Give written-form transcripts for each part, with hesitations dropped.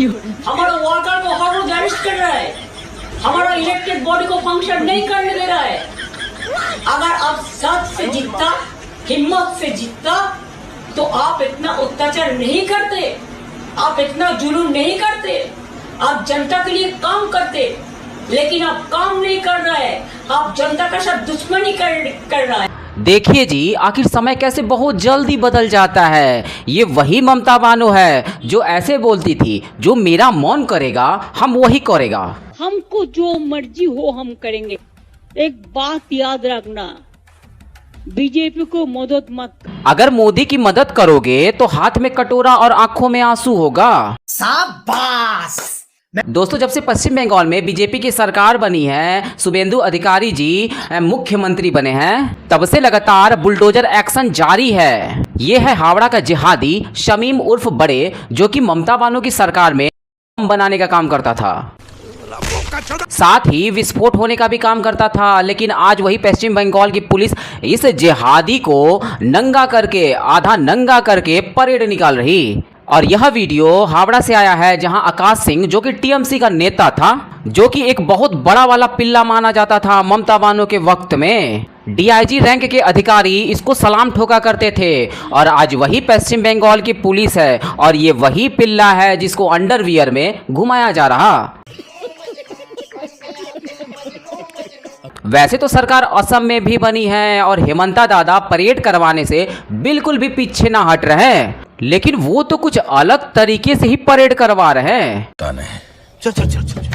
हमारा वर्कर को हर रोज अरेस्ट कर रहा है, हमारा इलेक्टेड बॉडी को फंक्शन नहीं करने दे रहा है। अगर आप सच से जीतता, हिम्मत से जीतता, तो आप इतना अत्याचार नहीं करते, आप इतना जुलूम नहीं करते, आप जनता के लिए काम करते। लेकिन आप काम नहीं कर रहा है, आप जनता के साथ दुश्मनी कर रहा है। देखिए जी, आखिर समय कैसे बहुत जल्दी बदल जाता है। ये वही ममता बानो है जो ऐसे बोलती थी, जो मेरा मन करेगा हम वही करेगा, हमको जो मर्जी हो हम करेंगे। एक बात याद रखना, बीजेपी को मदद मत। अगर मोदी की मदद करोगे तो हाथ में कटोरा और आंखों में आंसू होगा। शाबाश। दोस्तों, जब से पश्चिम बंगाल में बीजेपी की सरकार बनी है, शुभेंदु अधिकारी जी मुख्यमंत्री बने हैं, तब से लगातार बुलडोजर एक्शन जारी है। ये है हावड़ा का जिहादी शमीम उर्फ बड़े, जो कि ममता बानो की सरकार में बम बनाने का काम करता था, साथ ही विस्फोट होने का भी काम करता था। लेकिन आज वही पश्चिम बंगाल की पुलिस इस जिहादी को नंगा करके, आधा नंगा करके परेड निकाल रही। और यह वीडियो हावड़ा से आया है, जहां आकाश सिंह, जो कि टीएमसी का नेता था, जो कि एक बहुत बड़ा वाला पिल्ला माना जाता था ममता बानो के वक्त में, डीआईजी रैंक के अधिकारी इसको सलाम ठोका करते थे। और आज वही पश्चिम बंगाल की पुलिस है और ये वही पिल्ला है जिसको अंडरवियर में घुमाया जा रहा। वैसे तो सरकार असम में भी बनी है और हेमंता दादा परेड करवाने से बिल्कुल भी पीछे ना हट रहे हैं, लेकिन वो तो कुछ अलग तरीके से ही परेड करवा रहे हैं। चल चल चल चल।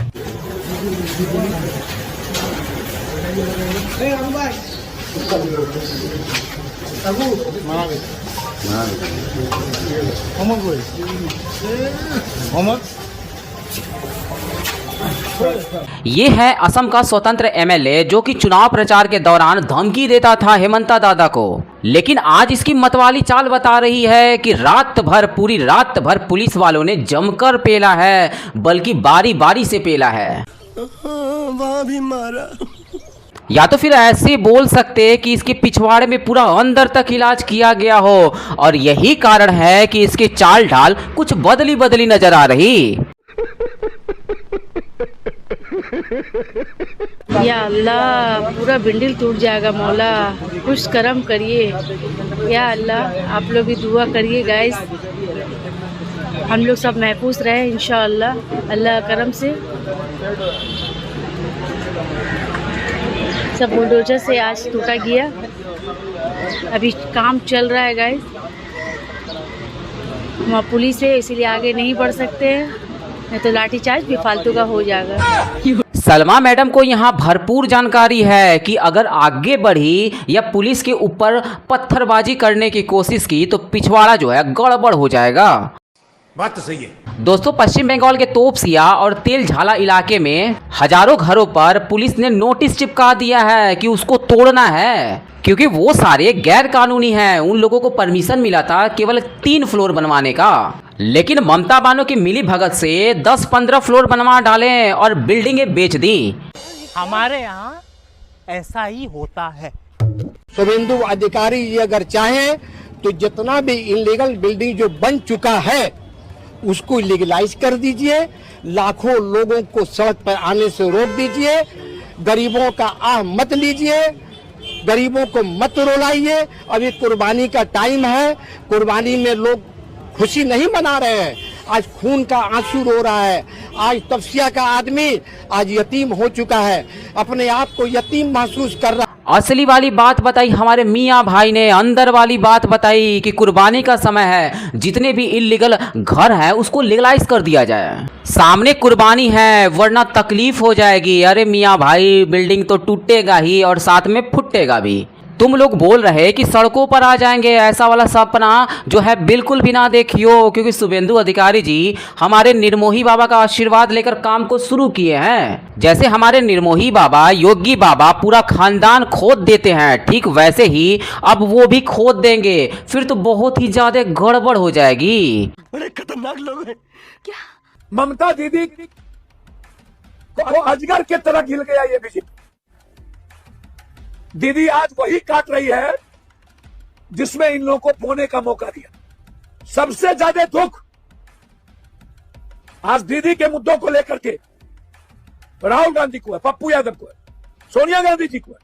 ये है असम का स्वतंत्र एमएलए, जो कि चुनाव प्रचार के दौरान धमकी देता था हेमंता दादा को। लेकिन आज इसकी मतवाली चाल बता रही है कि पूरी रात भर पुलिस वालों ने जमकर पेला है, बल्कि बारी बारी से पेला है। वहाँ भी मारा। या तो फिर ऐसे बोल सकते कि इसके पिछवाड़े में पूरा अंदर तक इलाज किया गया हो, और यही कारण है कि इसकी चाल ढाल कुछ बदली बदली नजर आ रही। या अल्लाह, पूरा बिंडल टूट जाएगा मौला, कुछ करम करिए या अल्लाह। आप लोग भी दुआ करिए गाइस, हम लोग सब महफूज रहे इंशाअल्लाह अल्लाह करम से। सब बुलडोजर से आज टूटा गया, अभी काम चल रहा है गाइस। वहाँ पुलिस है इसीलिए आगे नहीं बढ़ सकते हैं, नहीं तो लाठीचार्ज भी फालतू का हो जाएगा। सलमा मैडम को यहाँ भरपूर जानकारी है कि अगर आगे बढ़ी या पुलिस के ऊपर पत्थरबाजी करने की कोशिश की तो पिछवाड़ा जो है गड़बड़ हो जाएगा। बात तो सही है दोस्तों, पश्चिम बंगाल के तोपसिया और तेलझाला इलाके में हजारों घरों पर पुलिस ने नोटिस चिपका दिया है कि उसको तोड़ना है, क्योंकि वो सारे गैर कानूनी हैं। उन लोगों को परमिशन मिला था केवल 3 फ्लोर बनवाने का, लेकिन ममता बानो की मिली भगत से 10-15 फ्लोर बनवा डाले और बिल्डिंगें बेच दी। हमारे यहाँ ऐसा ही होता है। शुभेंदु अधिकारी जी अगर चाहे तो जितना भी इलीगल बिल्डिंग जो बन चुका है उसको लीगलाइज कर दीजिए, लाखों लोगों को सड़क पर आने से रोक दीजिए, गरीबों का आह मत लीजिए, गरीबों को मत रुलाइए। अभी कुर्बानी का टाइम है, कुर्बानी में लोग खुशी नहीं मना रहे हैं, आज खून का आंसू रो रहा है। आज तपसिया का आदमी आज यतीम हो चुका है, अपने आप को यतीम महसूस कर रहा। असली वाली बात बताई हमारे मियाँ भाई ने, अंदर वाली बात बताई कि कुर्बानी का समय है, जितने भी इल्लीगल घर है उसको लीगलाइज कर दिया जाए। सामने कुर्बानी है वरना तकलीफ हो जाएगी। अरे मियाँ भाई, बिल्डिंग तो टूटेगा ही और साथ में फुटेगा भी। तुम लोग बोल रहे कि सड़कों पर आ जाएंगे, ऐसा वाला सपना जो है बिल्कुल भी ना देखियो, क्योंकि शुभेंदु अधिकारी जी हमारे निर्मोही बाबा का आशीर्वाद लेकर काम को शुरू किए हैं। जैसे हमारे निर्मोही बाबा, योगी बाबा पूरा खानदान खोद देते हैं, ठीक वैसे ही अब वो भी खोद देंगे, फिर तो बहुत ही ज्यादा गड़बड़ हो जाएगी। बड़े खतरनाक लोग हैं। क्या ममता दीदी को अजगर के तरह गिल गया ये बीजेपी। दीदी आज वही काट रही है जिसमें इन लोगों को बोने का मौका दिया। सबसे ज्यादा दुख आज दीदी के मुद्दों को लेकर के राहुल गांधी को है, पप्पू यादव को है, सोनिया गांधी जी को है,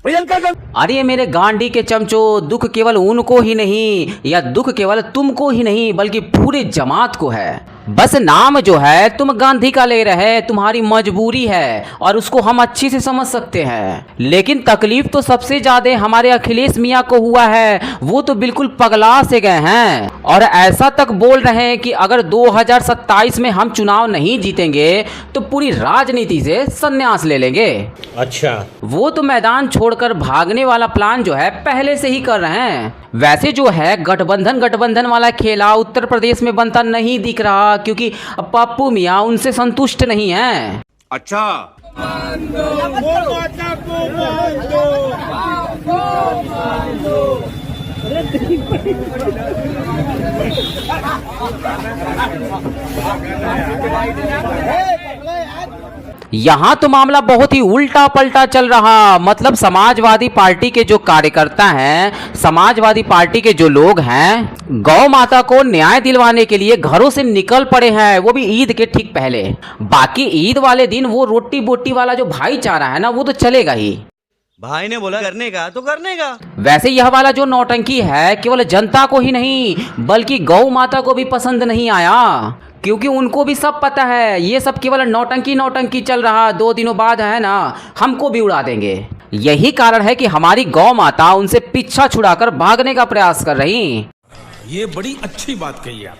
प्रियंका गांधी। अरे मेरे गांडी के चमचों, दुख केवल उनको ही नहीं या दुख केवल तुमको ही नहीं बल्कि पूरे जमात को है। बस नाम जो है तुम गांधी का ले रहे, तुम्हारी मजबूरी है और उसको हम अच्छी से समझ सकते हैं। लेकिन तकलीफ तो सबसे ज्यादा हमारे अखिलेश मियाँ को हुआ है। वो तो बिल्कुल पगला से गए हैं और ऐसा तक बोल रहे हैं कि अगर 2027 में हम चुनाव नहीं जीतेंगे तो पूरी राजनीति से संन्यास ले लेंगे। अच्छा, वो तो मैदान छोड़कर भागने वाला प्लान जो है पहले से ही कर रहे हैं। वैसे जो है गठबंधन वाला खेला उत्तर प्रदेश में बनता नहीं दिख रहा क्योंकि पप्पू मियाँ उनसे संतुष्ट नहीं हैं। अच्छा, यहाँ तो मामला बहुत ही उल्टा पलटा चल रहा। मतलब समाजवादी पार्टी के जो कार्यकर्ता हैं, समाजवादी पार्टी के जो लोग हैं, गौ माता को न्याय दिलवाने के लिए घरों से निकल पड़े हैं, वो भी ईद के ठीक पहले। बाकी ईद वाले दिन वो रोटी बोटी वाला जो भाईचारा है ना, वो तो चलेगा ही। भाई ने बोला करने का तो करने का। वैसे यह वाला जो नौटंकी है केवल जनता को ही नहीं बल्कि गौ माता को भी पसंद नहीं आया, क्योंकि उनको भी सब पता है ये सब केवल नौटंकी चल रहा। 2 दिनों बाद है ना हमको भी उड़ा देंगे। यही कारण है कि हमारी गौ माता उनसे पीछा छुड़ाकर भागने का प्रयास कर रही। ये बड़ी अच्छी बात कही आप।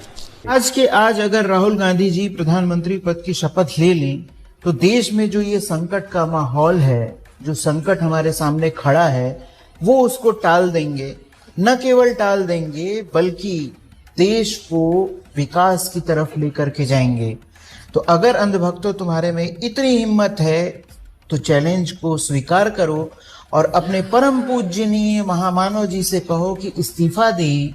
आज के आज अगर राहुल गांधी जी प्रधानमंत्री पद की शपथ ले लें तो देश में जो ये संकट का माहौल है, जो संकट हमारे सामने खड़ा है, वो उसको टाल देंगे। न केवल टाल देंगे बल्कि देश को विकास की तरफ लेकर के जाएंगे। तो अगर अंधभक्तों तुम्हारे में इतनी हिम्मत है तो चैलेंज को स्वीकार करो और अपने परम पूजनीय महामानव जी से कहो कि इस्तीफा दें,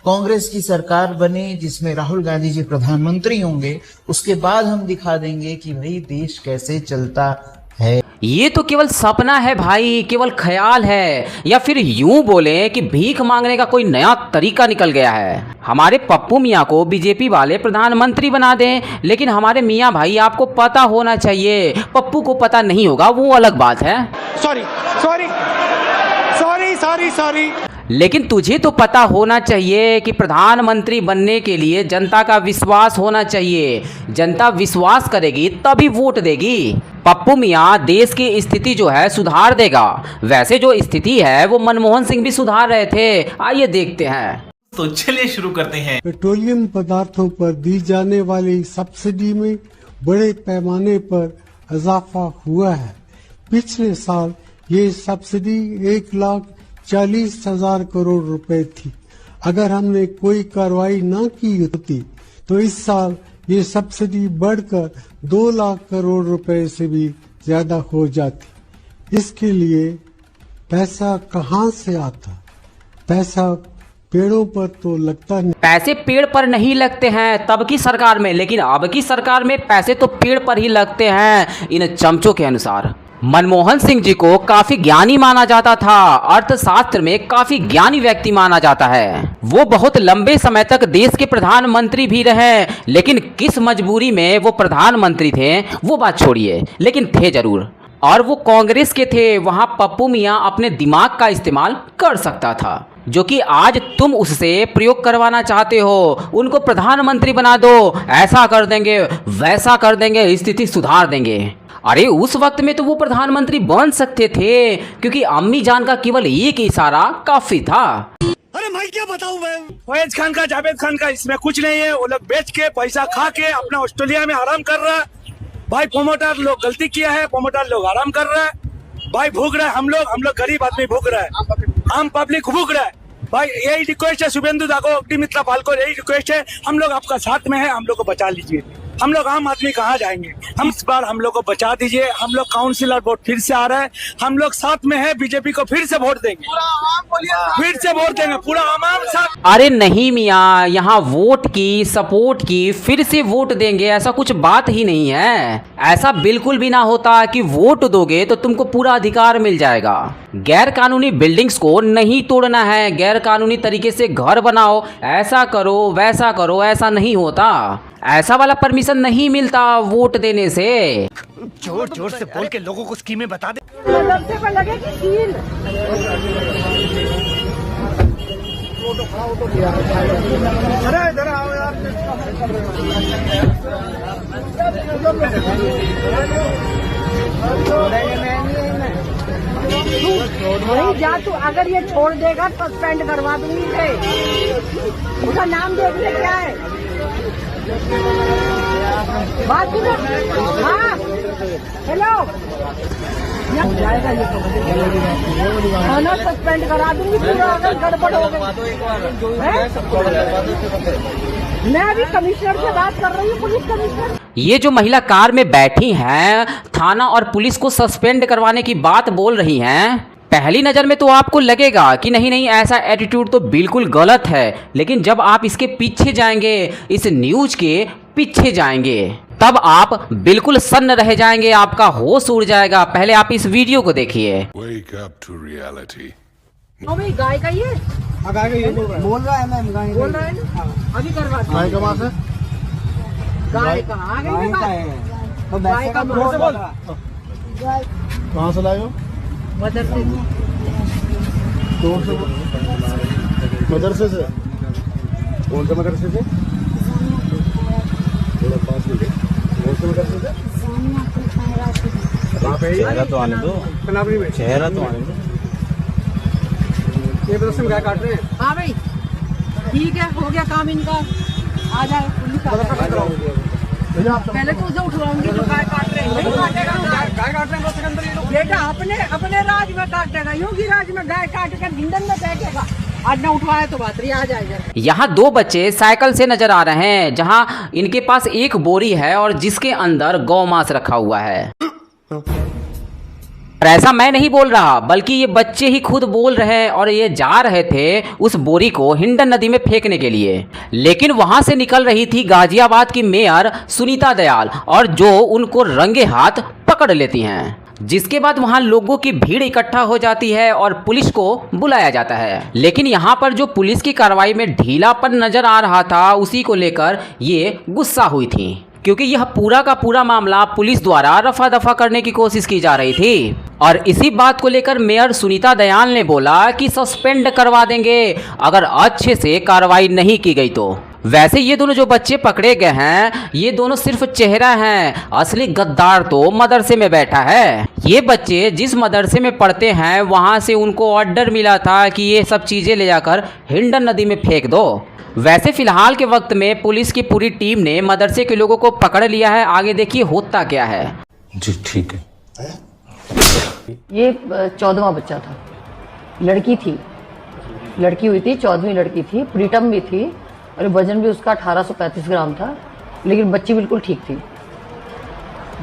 कांग्रेस की सरकार बने जिसमें राहुल गांधी जी प्रधानमंत्री होंगे। उसके बाद हम दिखा देंगे कि भाई देश कैसे चलता है। ये तो केवल सपना है भाई, केवल ख्याल है, या फिर यूं बोले कि भीख मांगने का कोई नया तरीका निकल गया है। हमारे पप्पू मियाँ को बीजेपी वाले प्रधानमंत्री बना दें, लेकिन हमारे मियाँ भाई आपको पता होना चाहिए, पप्पू को पता नहीं होगा वो अलग बात है। Sorry sorry sorry sorry sorry. लेकिन तुझे तो पता होना चाहिए कि प्रधानमंत्री बनने के लिए जनता का विश्वास होना चाहिए। जनता विश्वास करेगी तभी वोट देगी। पप्पू मियाँ देश की स्थिति जो है सुधार देगा। वैसे जो स्थिति है वो मनमोहन सिंह भी सुधार रहे थे। आइए देखते हैं। तो चलिए शुरू करते हैं। पेट्रोलियम पदार्थों पर दी जाने वाली सब्सिडी में बड़े पैमाने पर इजाफा हुआ है। पिछले साल ये सब्सिडी 1,40,000 करोड़ रुपए थी। अगर हमने कोई कार्रवाई न की होती तो इस साल ये सब्सिडी बढ़कर 2 लाख करोड़ रुपए से भी ज्यादा हो जाती। इसके लिए पैसा कहाँ से आता? पैसा पेड़ों पर तो लगता नहीं। पैसे पेड़ पर नहीं लगते हैं तब की सरकार में, लेकिन अब की सरकार में पैसे तो पेड़ पर ही लगते हैं इन चमचों के अनुसार। मनमोहन सिंह जी को काफी ज्ञानी माना जाता था, अर्थशास्त्र में काफी ज्ञानी व्यक्ति माना जाता है। वो बहुत लंबे समय तक देश के प्रधानमंत्री भी रहे, लेकिन किस मजबूरी में वो प्रधानमंत्री थे वो बात छोड़िए, लेकिन थे जरूर। और वो कांग्रेस के थे। वहां पप्पू मियाँ अपने दिमाग का इस्तेमाल कर सकता था, जो कि आज तुम उससे प्रयोग करवाना चाहते हो। उनको प्रधानमंत्री बना दो, ऐसा कर देंगे वैसा कर देंगे, स्थिति सुधार देंगे। अरे उस वक्त में तो वो प्रधानमंत्री बन सकते थे क्योंकि अम्मी जान का केवल एक इशारा काफी था। अरे मैं क्या बताऊं मैं? फैज खान का, जावेद खान का इसमें कुछ नहीं है। वो लोग बेच के पैसा खा के अपना ऑस्ट्रेलिया में आराम कर रहा है। भाई प्रोमोटर लोग गलती किया है, प्रोमोटर लोग आराम कर रहा है। भाई भूख रहा है, हम लोग गरीब आदमी भूख रहा है, आम पब्लिक भूख रहा है। भाई यही रिक्वेस्ट है शुभेंदु दा को, अग्निमित्रा पाल को, यही रिक्वेस्ट है, हम लोग आपका साथ में है, हम लोग को बचा लीजिए। हम लोग आम आदमी कहाँ जाएंगे? हम इस बार हम लोग को बचा दीजिए। हम लोग काउंसिलर वोट फिर से आ रहा है, हम लोग साथ में है, बीजेपी को फिर से वोट देंगे, फिर से वोट देंगे, पूरा आम साथ। अरे नहीं मियाँ, यहाँ वोट की, सपोर्ट की, फिर से वोट देंगे ऐसा कुछ बात ही नहीं है। ऐसा बिल्कुल भी ना होता कि वोट दोगे तो तुमको पूरा अधिकार मिल जाएगा। गैर कानूनी बिल्डिंग्स को नहीं तोड़ना है, गैर कानूनी तरीके से घर बनाओ, ऐसा करो वैसा करो, ऐसा नहीं होता। ऐसा वाला परमिशन नहीं मिलता वोट देने से। जोर जोर से बोल के लोगों को स्कीमें बता दे। नहीं जा तू, अगर ये छोड़ देगा तो सस्पेंड करवा दूंगी इसे। उसका नाम देख ले क्या है, बात सुनो। हाँ हेलो, जाएगा ये तो सस्पेंड करा दूंगी पूरा अगर गड़बड़ हो गई। मैं अभी कमिश्नर से बात कर रही हूँ, पुलिस कमिश्नर। ये जो महिला कार में बैठी हैं, थाना और पुलिस को सस्पेंड करवाने की बात बोल रही हैं। पहली नज़र में तो आपको लगेगा कि नहीं नहीं ऐसा एटीट्यूड तो बिल्कुल गलत है, लेकिन जब आप इसके पीछे जाएंगे, इस न्यूज के पीछे जाएंगे, तब आप बिल्कुल सन्न रह जाएंगे, आपका होश उड़ जाएगा। पहले आप इस वीडियो को देखिए। गाय का ये बोल रहा है मैम, बोल रहा है ना, अभी करवा गाय का मांस है, गाय का आ गई ना बात। गाय का कहाँ से लाए हो? मदरसे मदरसे से। कौन से मदरसे से? चेहरा तो आने दो, चेहरा तो आने दो। ये मदरसे में गाय काट रहे हैं। हाँ भाई ठीक है, हो गया काम इनका, आ जाए पुलिस आ जाए। पहले तो उसे उठवाऊंगी जो गाय काट रहे हैं। नहीं काटेगा, गाय काट रहे हैं बेटा अपने राज में काटेगा, योगी राज में गाय काट कर ढिंडन में फेंकेगा। आज ना उठवाया तो बात रही, आ जाएगा। यहाँ दो बच्चे साइकिल से नजर आ रहे हैं, जहाँ इनके पास एक बोरी है और जिसके अंदर गौ मांस रखा हुआ है। और ऐसा मैं नहीं बोल रहा, बल्कि ये बच्चे ही खुद बोल रहे हैं, और ये जा रहे थे उस बोरी को हिंडन नदी में फेंकने के लिए। लेकिन वहां से निकल रही थी गाजियाबाद की मेयर सुनीता दयाल, और जो उनको रंगे हाथ पकड़ लेती हैं, जिसके बाद वहां लोगों की भीड़ इकट्ठा हो जाती है और पुलिस को बुलाया जाता है। लेकिन यहाँ पर जो पुलिस की कार्रवाई में ढीलापन नजर आ रहा था, उसी को लेकर ये गुस्सा हुई थी, क्योंकि यह पूरा का पूरा मामला पुलिस द्वारा रफा दफा करने की कोशिश की जा रही थी। और इसी बात को लेकर मेयर सुनीता दयाल ने बोला कि सस्पेंड करवा देंगे अगर अच्छे से कार्रवाई नहीं की गई तो। वैसे ये दोनों जो बच्चे पकड़े गए हैं, ये दोनों सिर्फ चेहरा हैं, असली गद्दार तो मदरसे में बैठा है। ये बच्चे जिस मदरसे में पढ़ते हैं, वहाँ से उनको ऑर्डर मिला था कि ये सब चीज़ें ले जाकर हिंडन नदी में फेंक दो। वैसे फिलहाल के वक्त में पुलिस की पूरी टीम ने मदरसे के लोगों को पकड़ लिया है। आगे देखिए होता क्या है। जी ठीक है। ये 14वां बच्चा था, लड़की थी, लड़की हुई थी, 14वीं लड़की थी, प्रीटम भी थी, और वजन भी उसका 1835 ग्राम था, लेकिन बच्ची बिल्कुल ठीक थी।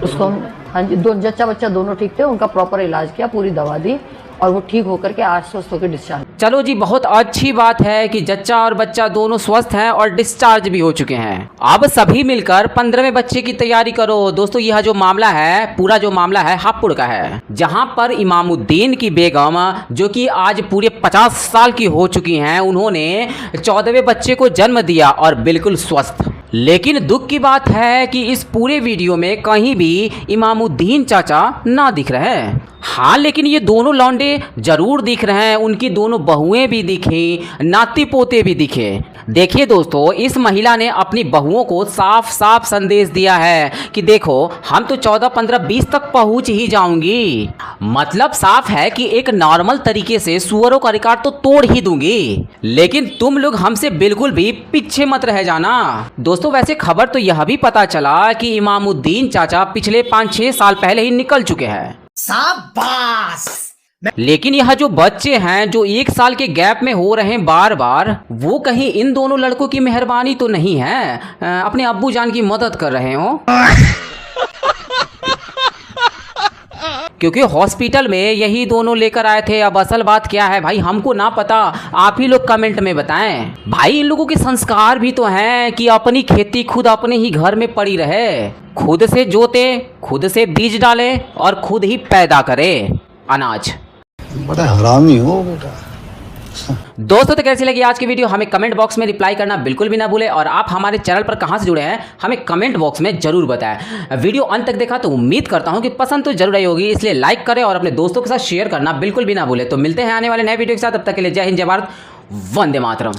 उसको हम, हाँ जी, दो जच्चा बच्चा दोनों ठीक थे, उनका प्रॉपर इलाज किया, पूरी दवा दी, और वो ठीक होकर के आज स्वस्थ होकर डिस्चार्ज। चलो जी, बहुत अच्छी बात है कि जच्चा और बच्चा दोनों स्वस्थ हैं और डिस्चार्ज भी हो चुके हैं। अब सभी मिलकर 15वें बच्चे की तैयारी करो। दोस्तों, यह जो मामला है, पूरा जो मामला है हापुड़ का है, जहां पर इमामुद्दीन की बेगम, जो कि आज पूरे 50 साल की हो चुकी हैं, उन्होंने 14वें बच्चे को जन्म दिया और बिल्कुल स्वस्थ। लेकिन दुख की बात है कि इस पूरे वीडियो में कहीं भी इमामुद्दीन चाचा ना दिख रहे हैं। हाँ, लेकिन ये दोनों लौंडे जरूर दिख रहे हैं, उनकी दोनों बहुएं भी दिखी, नाती पोते भी दिखे। देखिए दोस्तों, इस महिला ने अपनी बहुओं को साफ साफ संदेश दिया है कि देखो, हम तो 14, 15, 20 तक पहुंच ही जाऊंगी। मतलब साफ है कि एक नॉर्मल तरीके से सुअरों का रिकॉर्ड तो तोड़ ही दूंगी, लेकिन तुम लोग हमसे बिल्कुल भी पीछे मत रह जाना। दोस्तों, वैसे खबर तो यह भी पता चला कि इमामुद्दीन चाचा पिछले 5-6 साल पहले ही निकल चुके हैं। शाबाश, लेकिन यह जो बच्चे हैं जो 1 साल के गैप में हो रहे हैं बार बार, वो कहीं इन दोनों लड़कों की मेहरबानी तो नहीं है अपने अब्बू जान की मदद कर रहे हो? क्योंकि हॉस्पिटल में यही दोनों लेकर आए थे। अब असल बात क्या है भाई हमको ना पता, आप ही लोग कमेंट में बताएं। भाई इन लोगों के संस्कार भी तो हैं कि अपनी खेती खुद अपने ही घर में पड़ी रहे, खुद से जोते, खुद से बीज डाले और खुद ही पैदा करे अनाज। बड़ा हरामी हो बेटा। दोस्तों तो कैसी लगी आज की वीडियो हमें कमेंट बॉक्स में रिप्लाई करना बिल्कुल भी ना भूले, और आप हमारे चैनल पर कहां से जुड़े हैं हमें कमेंट बॉक्स में जरूर बताएं। वीडियो अंत तक देखा तो उम्मीद करता हूं कि पसंद तो जरूर आई होगी, इसलिए लाइक करें और अपने दोस्तों के साथ शेयर करना बिल्कुल भी ना भूले। तो मिलते हैं आने वाले नए वीडियो के साथ, तब तक के लिए जय हिंद, जय भारत, वंदे मातरम।